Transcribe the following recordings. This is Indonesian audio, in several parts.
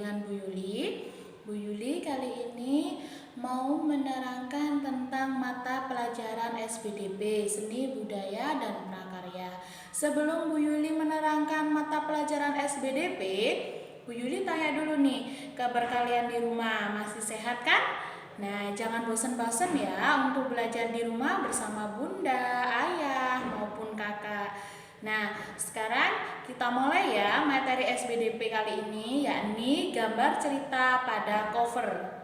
dengan Bu Yuli. Bu Yuli kali ini mau menerangkan tentang mata pelajaran SBDP, Seni Budaya dan Prakarya. Sebelum Bu Yuli menerangkan mata pelajaran SBDP, Bu Yuli tanya dulu nih, kabar kalian di rumah masih sehat kan? Nah, jangan bosan-bosan ya untuk belajar di rumah bersama bunda, ayah, maupun kakak. Nah, sekarang kita mulai ya materi SBDP kali ini, yakni gambar cerita pada cover.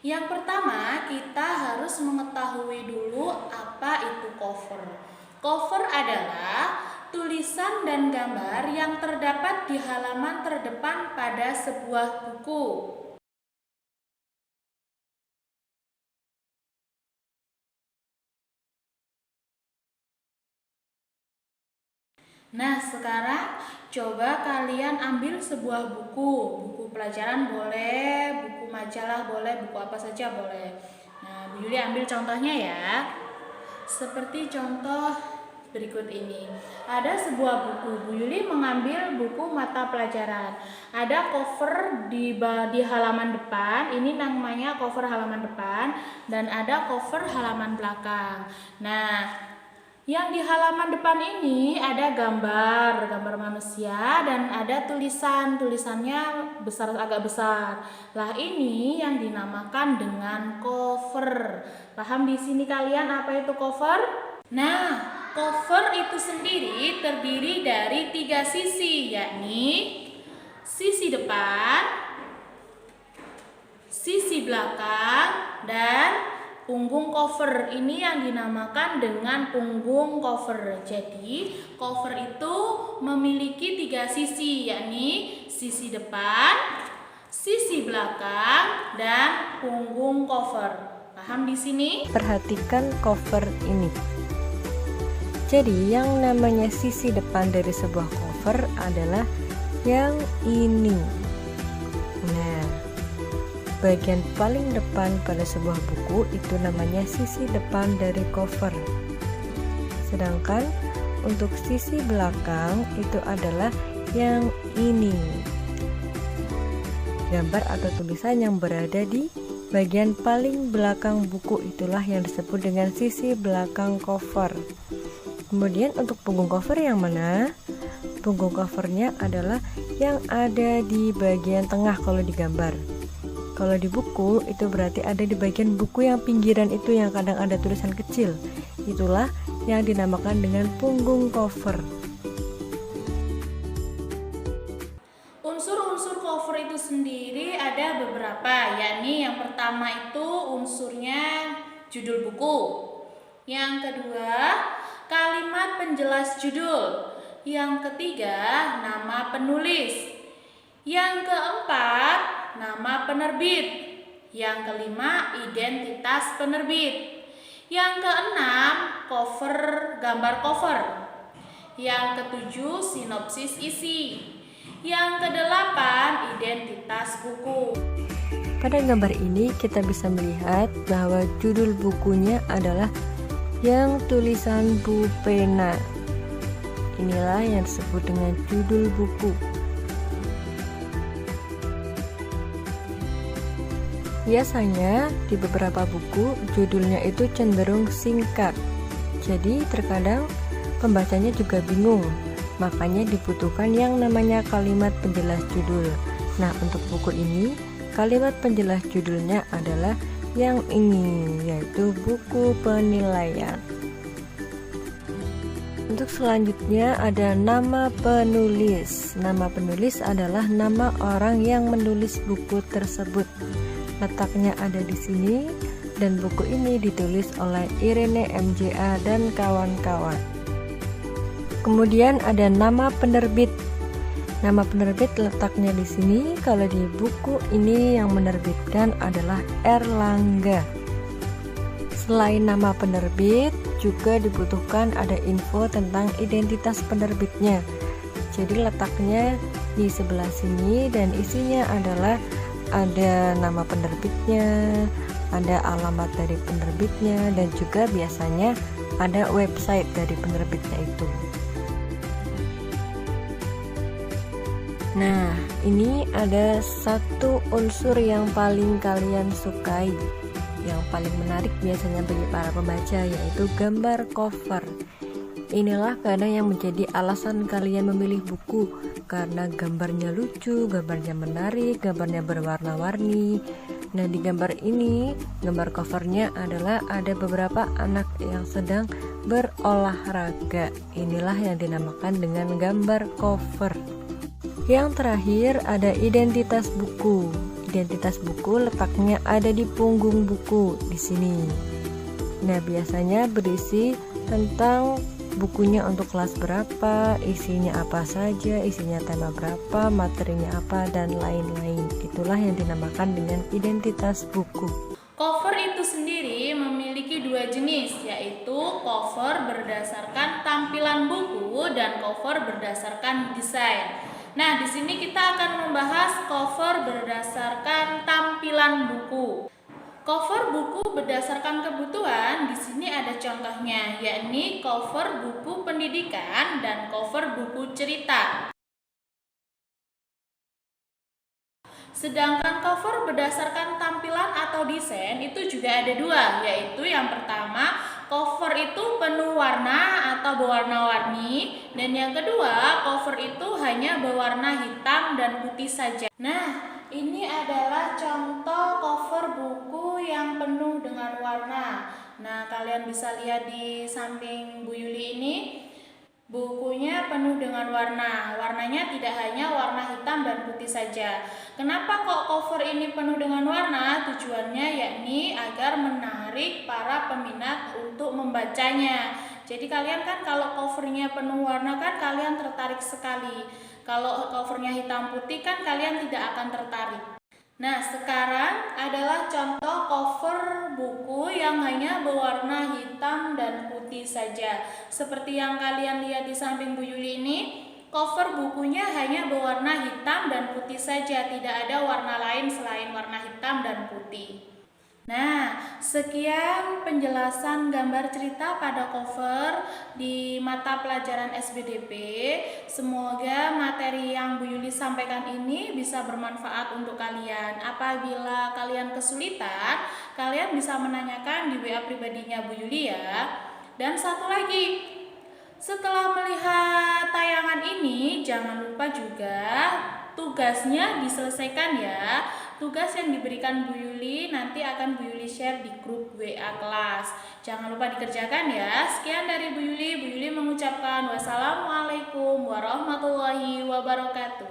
Yang pertama, kita harus mengetahui dulu apa itu cover. Cover adalah tulisan dan gambar yang terdapat di halaman terdepan pada sebuah buku. Nah, sekarang coba kalian ambil sebuah buku pelajaran boleh, buku majalah boleh, buku apa saja boleh. Nah, Bu Yuli ambil contohnya ya. Seperti contoh berikut ini. Ada sebuah buku. Bu Yuli mengambil buku mata pelajaran. Ada cover di halaman depan. Ini namanya cover halaman depan dan ada cover halaman belakang. Nah, yang di halaman depan ini ada gambar manusia dan ada tulisannya agak besar. Lah ini yang dinamakan dengan cover. Paham di sini kalian apa itu cover? Nah, cover itu sendiri terdiri dari 3 sisi, yakni sisi depan, sisi belakang, dan punggung cover. Ini yang dinamakan dengan punggung cover. Jadi cover itu memiliki 3 sisi, yakni sisi depan, sisi belakang, dan punggung cover. Paham di sini? Perhatikan cover ini. Jadi yang namanya sisi depan dari sebuah cover adalah yang ini. Nah, bagian paling depan pada sebuah buku itu namanya sisi depan dari cover. Sedangkan untuk sisi belakang itu adalah yang ini. Gambar atau tulisan yang berada di bagian paling belakang buku itulah yang disebut dengan sisi belakang cover. Kemudian untuk punggung cover yang mana? Punggung covernya adalah yang ada di bagian tengah kalau digambar. Kalau di buku itu berarti ada di bagian buku yang pinggiran itu yang kadang ada tulisan kecil. Itulah yang dinamakan dengan punggung cover. Unsur-unsur cover itu sendiri ada beberapa, yakni yang pertama itu unsurnya judul buku. Yang kedua, kalimat penjelas judul. Yang ketiga, nama penulis. Yang keempat, nama penerbit. Yang kelima, identitas penerbit. Yang keenam, gambar cover. Yang ketujuh, sinopsis isi. Yang kedelapan, identitas buku. Pada gambar ini kita bisa melihat bahwa judul bukunya adalah yang tulisan Bu Pena. Inilah yang disebut dengan judul buku. Biasanya di beberapa buku judulnya itu cenderung singkat. Jadi terkadang pembacanya juga bingung. Makanya dibutuhkan yang namanya kalimat penjelas judul. Nah, untuk buku ini kalimat penjelas judulnya adalah yang ini, yaitu buku penilaian. Untuk selanjutnya ada nama penulis. Nama penulis adalah nama orang yang menulis buku tersebut. Letaknya ada di sini dan buku ini ditulis oleh Irene MJA dan kawan-kawan. Kemudian ada nama penerbit. Nama penerbit letaknya di sini. Kalau di buku ini yang menerbitkan adalah Erlangga. Selain nama penerbit, juga dibutuhkan ada info tentang identitas penerbitnya. Jadi letaknya di sebelah sini dan isinya adalah ada nama penerbitnya, ada alamat dari penerbitnya, dan juga biasanya ada website dari penerbitnya itu. Nah, ini ada satu unsur yang paling kalian sukai, yang paling menarik biasanya bagi para pembaca, yaitu gambar cover. Inilah kadang yang menjadi alasan kalian memilih buku, karena gambarnya lucu, gambarnya menarik, gambarnya berwarna-warni. Nah, di gambar ini, gambar covernya adalah ada beberapa anak yang sedang berolahraga. Inilah yang dinamakan dengan gambar cover. Yang terakhir ada identitas buku. Identitas buku letaknya ada di punggung buku di sini. Nah, biasanya berisi tentang bukunya untuk kelas berapa, isinya apa saja, isinya tema berapa, materinya apa, dan lain-lain. Itulah yang dinamakan dengan identitas buku. Cover itu sendiri memiliki dua jenis, yaitu cover berdasarkan tampilan buku dan cover berdasarkan desain. Nah, di sini kita akan membahas cover berdasarkan tampilan buku. Cover buku berdasarkan kebutuhan di sini ada contohnya, yakni cover buku pendidikan dan cover buku cerita. Sedangkan cover berdasarkan tampilan atau desain itu juga ada dua, yaitu yang pertama cover itu penuh warna atau berwarna-warni, dan yang kedua cover itu hanya berwarna hitam dan putih saja. Nah, ini adalah contoh cover buku yang penuh dengan warna. Nah, kalian bisa lihat di samping Bu Yuli ini. Bukunya penuh dengan warna. Warnanya tidak hanya warna hitam dan putih saja. Kenapa kok cover ini penuh dengan warna? Tujuannya yakni agar menarik para peminat untuk membacanya. Jadi kalian kan kalau covernya penuh warna kan kalian tertarik sekali. Kalau covernya hitam putih kan kalian tidak akan tertarik. Nah, sekarang adalah contoh cover buku yang hanya berwarna hitam dan putih saja. Seperti yang kalian lihat di samping Bu Yuli ini, cover bukunya hanya berwarna hitam dan putih saja, tidak ada warna lain selain warna hitam dan putih. Nah, sekian penjelasan gambar cerita pada cover di mata pelajaran SBDP. Semoga materi yang Bu Yuli sampaikan ini bisa bermanfaat untuk kalian. Apabila kalian kesulitan, kalian bisa menanyakan di WA pribadinya Bu Yuli ya. Dan satu lagi, setelah melihat tayangan ini, jangan lupa juga tugasnya diselesaikan ya. Tugas yang diberikan Bu Yuli nanti akan Bu Yuli share di grup WA kelas. Jangan lupa dikerjakan ya. Sekian dari Bu Yuli. Bu Yuli mengucapkan wassalamualaikum warahmatullahi wabarakatuh.